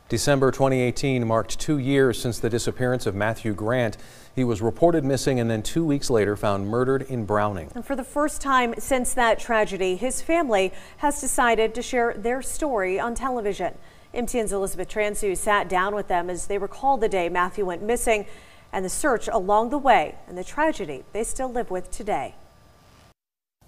December 2018 marked 2 years since the disappearance of Matthew Grant. He was reported missing and then 2 weeks later found murdered in Browning. And for the first time since that tragedy, his family has decided to share their story on television. MTN's Elizabeth Transu sat down with them as they recalled the day Matthew went missing and the search along the way and the tragedy they still live with today.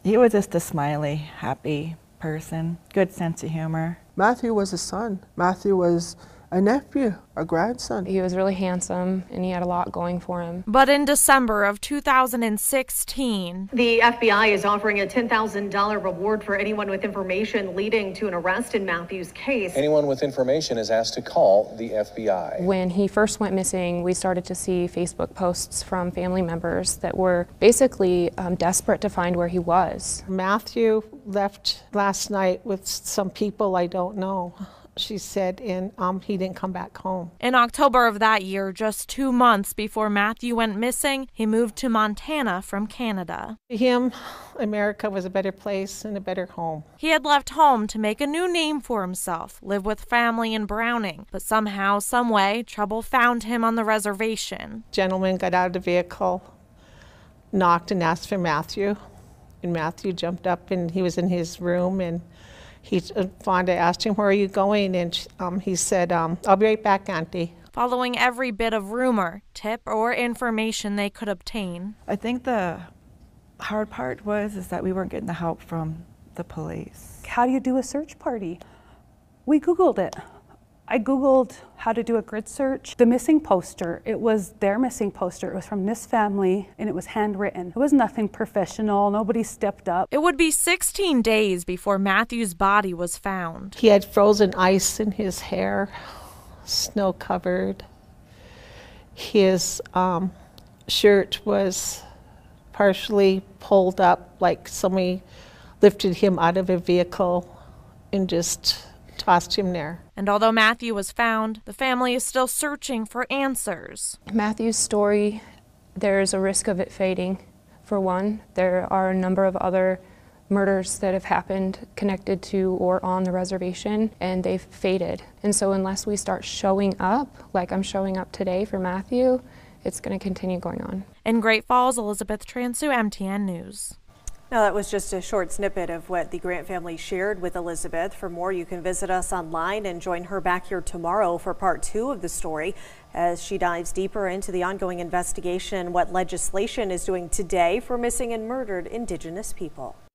He was just a smiley, happy person, good sense of humor. Matthew was a son. Matthew was a nephew, a grandson. He was really handsome and he had a lot going for him. But in December of 2016, the FBI is offering a $10,000 reward for anyone with information leading to an arrest in Matthew's case. Anyone with information is asked to call the FBI. When he first went missing, we started to see Facebook posts from family members that were basically desperate to find where he was. Matthew left last night with some people I don't know, she said, and he didn't come back home. In October of that year, just 2 months before Matthew went missing, he moved to Montana from Canada. To him, America was a better place and a better home. He had left home to make a new name for himself, live with family in Browning, but somehow, someway, trouble found him on the reservation. Gentleman got out of the vehicle, knocked and asked for Matthew, and Matthew jumped up and he was in his room, and Fonda asked him, "Where are you going?" And he said, "I'll be right back, Auntie." Following every bit of rumor, tip, or information they could obtain. I think the hard part is that we weren't getting the help from the police. How do you do a search party? We Googled it. I Googled how to do a grid search. The missing poster, it was their missing poster. It was from this family and it was handwritten. It was nothing professional. Nobody stepped up. It would be 16 days before Matthew's body was found. He had frozen ice in his hair, snow covered. His shirt was partially pulled up, like somebody lifted him out of a vehicle and just tossed him there. And although Matthew was found, the family is still searching for answers. Matthew's story, there's a risk of it fading. For one, there are a number of other murders that have happened connected to or on the reservation, and they've faded. And so unless we start showing up, like I'm showing up today for Matthew, it's going to continue going on. In Great Falls, Elizabeth Transu, MTN News. Now, that was just a short snippet of what the Grant family shared with Elizabeth. For more, you can visit us online and join her back here tomorrow for part 2 of the story as she dives deeper into the ongoing investigation and what legislation is doing today for missing and murdered Indigenous people.